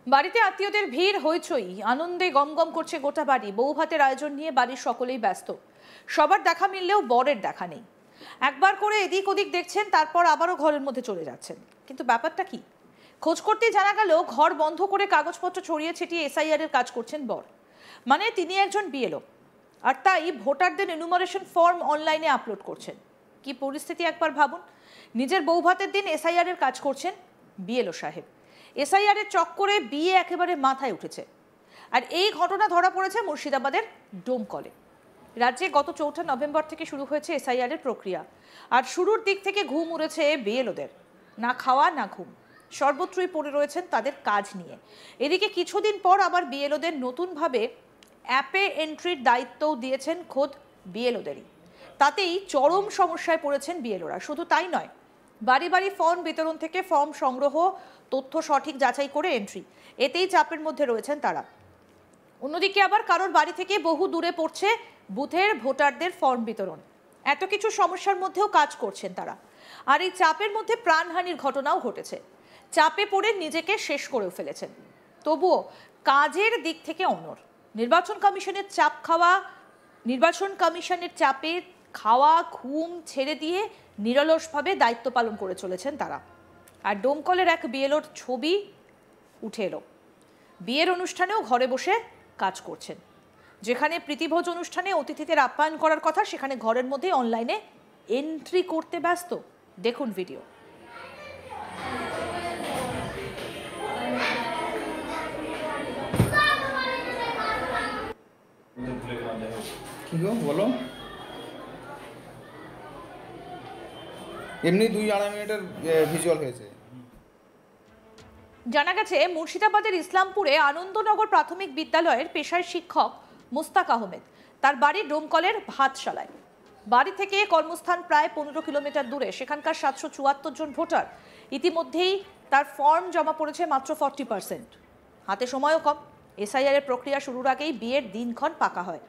বাড়িতে আত্মীয়দের ভিড় হইচই, আনন্দে গমগম করছে গোটা বাড়ি। বউ ভাতের আয়োজন নিয়ে বাড়ির সকলেই ব্যস্ত। সবার দেখা মিললেও বরের দেখা নেই। একবার করে এদিক ওদিক দেখছেন, তারপর আবারও ঘরের মধ্যে চলে যাচ্ছেন। কিন্তু ব্যাপারটা কি? খোঁজ করতেই জানা গেল ঘর বন্ধ করে কাগজপত্র ছড়িয়ে ছিটিয়ে এসআইআর এর কাজ করছেন বর। মানে তিনি একজন বিএলও, আর তাই ভোটারদের এনুমারেশন ফর্ম অনলাইনে আপলোড করছেন। কি পরিস্থিতি একবার ভাবুন। নিজের বউ ভাতের দিন এসআইআর এর কাজ করছেন বিএলও সাহেব। এসআইআর এর চক্করে বিয়ে একেবারে মাথায় উঠেছে। আর এই ঘটনা ধরা পড়েছে মুর্শিদাবাদের ডোমকলে। রাজ্যে গত 4 নভেম্বর থেকে শুরু হয়েছে এসআইআর এর প্রক্রিয়া। আর শুরুর দিক থেকে ঘুম উড়েছে বিএলওদের। না খাওয়া না ঘুম, সর্বত্রই পড়ে রয়েছেন তাদের কাজ নিয়ে। এদিকে কিছুদিন পর আবার বিএলওদের নতুনভাবে অ্যাপে এন্ট্রির দায়িত্বও দিয়েছেন খোদ বিএলওদেরই। তাতেই চরম সমস্যায় পড়েছেন বিএলওরা। শুধু তাই নয়, বাড়ি বাড়ি ফর্ম বিতরণ থেকে ফর্ম সংগ্রহ, তথ্য সঠিক যাচাই করে এন্ট্রি, এতেই চাপের মধ্যে রয়েছেন তারা। অন্যদিকে আবার কারোর বাড়ি থেকে বহু দূরে পড়ছে বুথের ভোটারদের ফর্ম বিতরণ। এত কিছু সমস্যার মধ্যেও কাজ করছেন তারা। আর এই চাপের মধ্যে প্রাণহানির ঘটনাও ঘটেছে। চাপে পড়ে নিজেকে শেষ করেও ফেলেছেন। তবুও কাজের দিক থেকে অনড়। নির্বাচন কমিশনের চাপে খাওয়া ঘুম ছেড়ে দিয়ে নিরলসভাবে দায়িত্ব পালন করে চলেছেন তারা। আর ডোমকলের এক বিএলওর ছবি উঠে এলো। বিয়ের অনুষ্ঠানেও ঘরে বসে কাজ করছেন। যেখানে প্রীতিভোজ অনুষ্ঠানে অতিথিদের আপ্যায়ন করার কথা, সেখানে ঘরের মধ্যে অনলাইনে এন্ট্রি করতে ব্যস্ত। দেখুন ভিডিও। কি গো বলো, এমনি 2-2.5 মিনিটের ভিজুয়াল হয়েছে। জানা গেছে মুর্শিদাবাদের ইসলামপুরে আনন্দনগর প্রাথমিক বিদ্যালয়ের পেশায় শিক্ষক মুস্তাক আহমেদ। তার বাড়ি ডোমকলের ভাতশালায়। বাড়ি থেকে কর্মস্থান প্রায় 15 কিলোমিটার দূরে। সেখানকার 774 জন ভোটার। ইতিমধ্যেই তার ফর্ম জমা পড়েছে মাত্র 40%। হাতে সময়ও কম। এসআইআর এর প্রক্রিয়া শুরুর আগেই বিয়ের দিনক্ষণ পাকা হয়,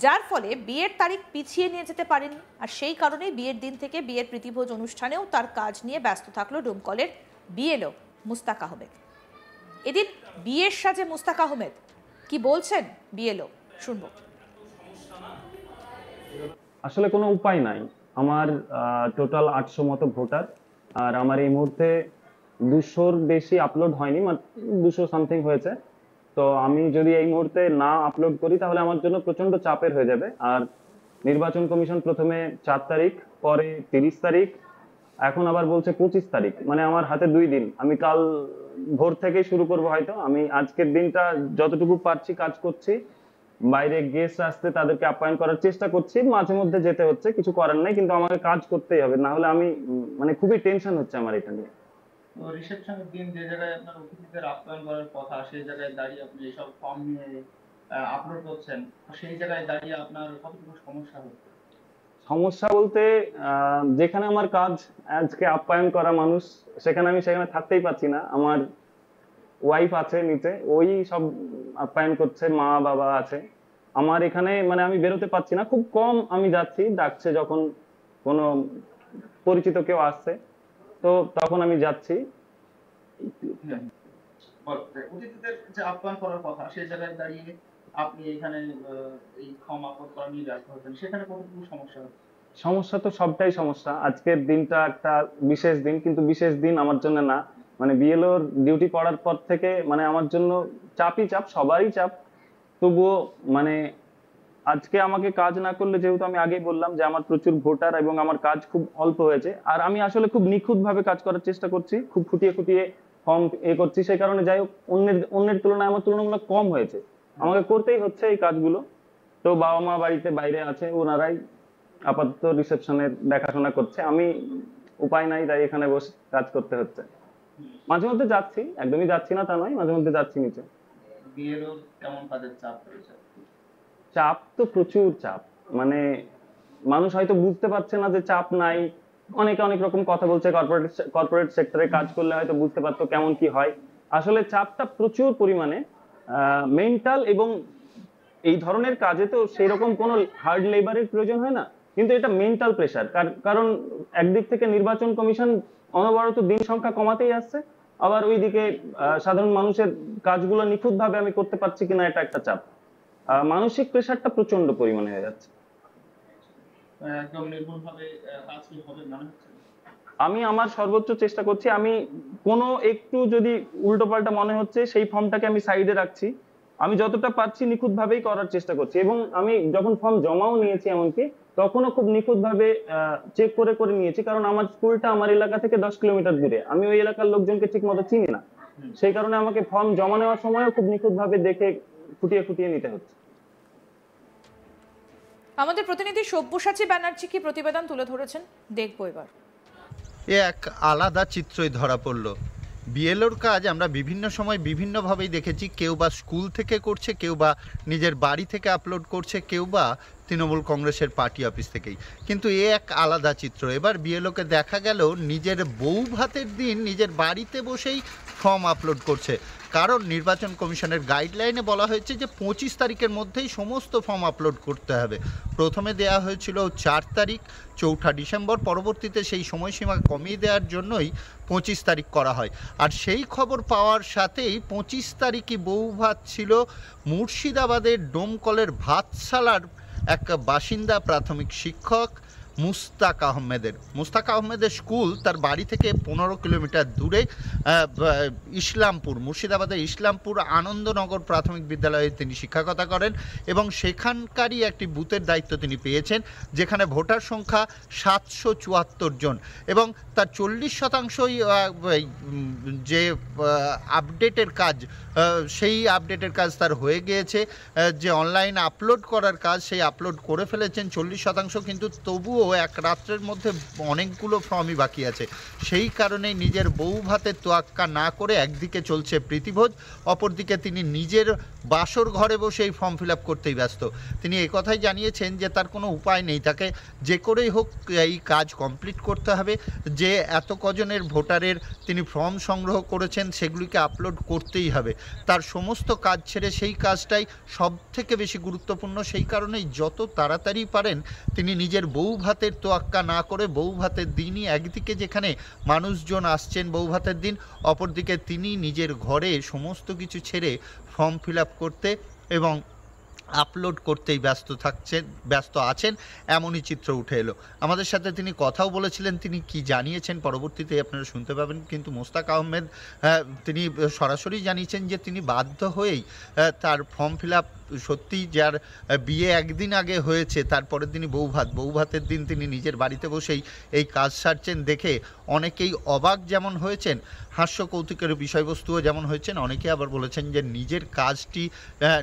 যার ফলে বিয়ের তারিখ পিছিয়ে নিয়ে যেতে পারেনি। আর সেই কারণেই বিয়ের দিন থেকে বিয়ের প্রীতিভোজ অনুষ্ঠানেও তার কাজ নিয়ে ব্যস্ত থাকলো ডোমকলের বিএলও মুস্তাক আহমেদ। এদিন বিয়ের সাজে মুস্তাক আহমেদ কি বলছেন বিএলও, শুনবো। আসলে কোনো উপায় নাই। আমার টোটাল 800 মতো ভোটার, আর আমার এই মুহূর্তে 200-র বেশি আপলোড হয়নি, 200 সামথিং হয়েছে। তো আমি যদি এই মুহূর্তে না আপলোড করি তাহলে আমার জন্য প্রচন্ড চাপের হয়ে যাবে। আর নির্বাচন কমিশন প্রথমে 4 তারিখ, পরে 30 তারিখ, এখন আবার বলছে 25 তারিখ। মানে আমার হাতে 2 দিন। আমি কাল ভোর থেকে শুরু করব হয়তো। আমি আজকের দিনটা যতটুকু পারছি কাজ করছি। বাইরে গেস্ট আসতে তাদেরকে আপ্যায়ন করার চেষ্টা করছি, মাঝে মধ্যে যেতে হচ্ছে, কিছু করার নাই, কিন্তু আমাকে কাজ করতেই হবে, না হলে আমি মানে খুবই টেনশন হচ্ছে আমার এটা নিয়ে। তো রিসেপশনের দিন যে জায়গায় আপনার অতিথিদের আপ্যায়ন করার কথা, সেই জায়গায় দাঁড়িয়ে আপনি এসব ফর্ম নিয়ে আপলোড করছেন, সেই জায়গায় দাঁড়িয়ে আপনার কতটুকু সমস্যা হচ্ছে? সমস্যা বলতে যেখানে আমার কাজ আজকে আপ্যায়ন করা মানুষ, সেখানে থাকতেই পাচ্ছি না। আমার ওয়াইফ আছে নিচে, ওই সব আপ্যায়ন করছে, মা বাবা আছে। আমার এখানে মানে আমি বেরোতে পারছি না, খুব কম আমি যাচ্ছি। ডাকছে যখন কোনো পরিচিত কেউ আসছে, তো তখন আমি যাচ্ছি। অতিথিদের যে আপ্যায়ন করার কথা, সেই জায়গায় দাঁড়িয়ে আপনি এখানে এই ফর্ম আপলোড করা নিয়ে ব্যস্ত হচ্ছেন, সেখানে কতটুকু সমস্যা হচ্ছে? সমস্যা তো সবটাই সমস্যা। আজকের দিনটা একটা বিশেষ দিন, কিন্তু বিশেষ দিন আমার জন্য না। মানে বিএলওর ডিউটি পড়ার পর থেকে মানে আমার জন্য চাপই চাপ, সবারই চাপ। তবুও মানে আজকে আমাকে কাজ না করলে, যেহেতু আমি আগেই বললাম যে আমার প্রচুর ভোটার এবং আমার কাজ খুব অল্প হয়েছে, আর আমি আসলে খুব নিখুঁত ভাবে কাজ করার চেষ্টা করছি, খুব ফুটিয়ে ফুটিয়ে ফর্ম করছি। সেই কারণে যাই হোক, অন্যের তুলনায় আমার তুলনামূলক কম হয়েছে, আমাকে করতেই হচ্ছে এই কাজগুলো। তো বাবা মা বাড়িতে বাইরে আছে, ওনারাই আপাতত রিসেপশনের দেখাশোনা করছে। আমি উপায় নাই, তাই এখানে বসে কাজ করতে হচ্ছে। মাঝে মধ্যে যাচ্ছি, একদমই যাচ্ছি না তা নয়, মাঝে মধ্যে যাচ্ছি নিচে। বিএলও কেমন কাজের চাপ রয়েছে? চাপ তো প্রচুর চাপ। মানে মানুষ হয়তো বুঝতে পারছে না যে চাপ নাই। অনেকে অনেক রকম কথা বলছে, কর্পোরেট সেক্টরে কাজ করলে হয়তো বুঝতে পারতো কেমন কি হয়। আসলে চাপটা প্রচুর পরিমাণে মেন্টাল, এবং এই ধরনের কাজে তো সেই রকম কোনো হার্ড লেবারের প্রয়োজন হয় না, কিন্তু এটা মেন্টাল প্রেসার। কারণ একদিক থেকে নির্বাচন কমিশন অনবরত দিন সংখ্যা কমাতেই আসছে, আবার ওইদিকে সাধারণ মানুষের কাজগুলো নিখুঁতভাবে আমি করতে পারছি কিনা এটা একটা চাপ। মানসিক প্রেশারটা প্রচন্ড পরিমাণে হয়ে যাচ্ছে। একদম নির্ভুলভাবে কাজ কি হবে মনে হচ্ছে? আমি আমার সর্বোচ্চ চেষ্টা করছি। আমি কোনো একটু যদি উল্টোপাল্টা মনে হচ্ছে সেই ফর্মটাকে আমি সাইডে রাখছি। আমি যতটা পারছি নিখুঁতভাবেই করার চেষ্টা করছি, এবং আমি যখন ফর্ম জমাও নিয়েছি এমনকি তখনও খুব নিখুঁতভাবে চেক করে করে নিয়েছি, কারণ আমার স্কুলটা আমার এলাকা থেকে 10 কিলোমিটার দূরে। আমি ওই এলাকার লোকজনকে ঠিক মতো চিনি না, সেই কারণে আমাকে ফর্ম জমা নেওয়ার সময়ও খুব নিখুঁতভাবে দেখে খুঁটিয়ে খুঁটিয়ে নিতে হচ্ছে। আমাদের প্রতিনিধি সব্যসাচী ব্যানার্জি কি প্রতিবেদন তুলে ধরেছেন, দেখবো এবার। এ এক আলাদা চিত্রই ধরা পড়ল। বিএলওর কাজ আমরা বিভিন্ন সময় বিভিন্নভাবেই দেখেছি, কেউ বা স্কুল থেকে করছে, কেউ বা নিজের বাড়ি থেকে আপলোড করছে, কেউ বা তৃণমূল কংগ্রেসের পার্টি অফিস থেকেই। কিন্তু এ এক আলাদা চিত্র। এবার বিএলওকে দেখা গেল নিজের বউ ভাতের দিন নিজের বাড়িতে বসেই ফর্ম আপলোড করছে। কারণ নির্বাচন কমিশনের গাইডলাইনে বলা হয়েছে যে 25 তারিখের মধ্যেই সমস্ত ফর্ম আপলোড করতে হবে। প্রথমে দেয়া হয়েছিল 4 তারিখ, 4 ডিসেম্বর, পরবর্তীতে সেই সময়সীমা কমিয়ে দেওয়ার জন্যই 25 তারিখ করা হয়। আর সেই খবর পাওয়ার সাথেই 25 তারিখই বউ ভাত ছিল মুর্শিদাবাদের ডোমকলের ভাতশালার এক বাসিন্দা প্রাথমিক শিক্ষক মুস্তাক আহমেদের স্কুল তার বাড়ি থেকে 15 কিলোমিটার দূরে ইসলামপুর, মুর্শিদাবাদের ইসলামপুর আনন্দনগর প্রাথমিক বিদ্যালয়ে তিনি শিক্ষকতা করেন, এবং সেখানকারই একটি বুথের দায়িত্ব তিনি পেয়েছেন যেখানে ভোটার সংখ্যা 774 জন, এবং তার 40%ই যে আপডেটের কাজ, সেই আপডেটের কাজ তার হয়ে গিয়েছে। যে অনলাইন আপলোড করার কাজ সেই আপলোড করে ফেলেছেন 40%, কিন্তু তবুও এক রাত্রের মধ্যে অনেকগুলো ফর্মই বাকি আছে। সেই কারণেই নিজের বউ ভাতের তোয়াক্কা না করে একদিকে চলছে প্রীতিভোজ, অপরদিকে তিনি নিজের বাসর ঘরে বসে এই ফর্ম ফিল আপ করতেই ব্যস্ত। তিনি একথাই জানিয়েছেন যে তার কোনো উপায় নেই, তাকে যে করেই হোক এই কাজ কমপ্লিট করতে হবে। যে এত কজনের ভোটারের তিনি ফর্ম সংগ্রহ করেছেন সেগুলিকে আপলোড করতেই হবে। তার সমস্ত কাজ ছেড়ে সেই কাজটাই সব থেকে বেশি গুরুত্বপূর্ণ। সেই কারণেই যত তাড়াতাড়ি পারেন তিনি নিজের বউ ভাতের তোয়াক্কা না করে বউ ভাতের দিনই, একদিকে যেখানে মানুষজন আসছেন বউ ভাতের দিন, অপরদিকে তিনি নিজের ঘরে সমস্ত কিছু ছেড়ে ফর্ম ফিল আপ করতে এবং আপলোড করতেই ব্যস্ত আছেন, এমনই চিত্র উঠে এলো। আমাদের সাথে তিনি কথাও বলেছিলেন, তিনি কি জানিয়েছেন পরবর্তীতে আপনারা শুনতে পাবেন। কিন্তু মুস্তাক আহমেদ তিনি সরাসরি জানিয়েছেন যে তিনি বাধ্য হয়েই তার ফর্ম ফিল আপ, সত্যি যার বিয়ে একদিন আগে হয়েছে তারপরের দিনই বউ ভাতের দিন তিনি নিজের বাড়িতে বসেই এই কাজ সারছেন দেখে অনেকেই অবাক যেমন হয়েছেন, হাস্য কৌতুকের বিষয়বস্তুও যেমন হয়েছেন, অনেকে আবার বলেছেন যে নিজের কাজটি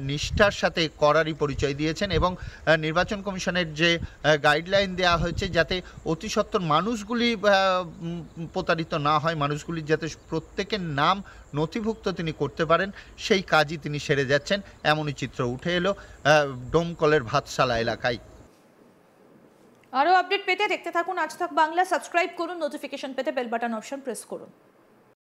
নিষ্ঠার সাথে করারই পরিচয় দিয়েছেন। এবং নির্বাচন কমিশনের যে গাইডলাইন দেওয়া হয়েছে যাতে অতি সত্বর মানুষগুলি প্রতারিত না হয়, মানুষগুলি যাতে প্রত্যেকের নাম নথিভুক্ত তিনি করতে পারেন, সেই কাজই তিনি সেরে যাচ্ছেন, এমনই চিত্র উঠে এলো ডোমকলের ভাতশালা এলাকায়। আরও আপডেট পেতে দেখতে থাকুন আজ তাক বাংলা, সাবস্ক্রাইব করুন, নোটিফিকেশন পেতে বেল বাটন অপশন প্রেস করুন।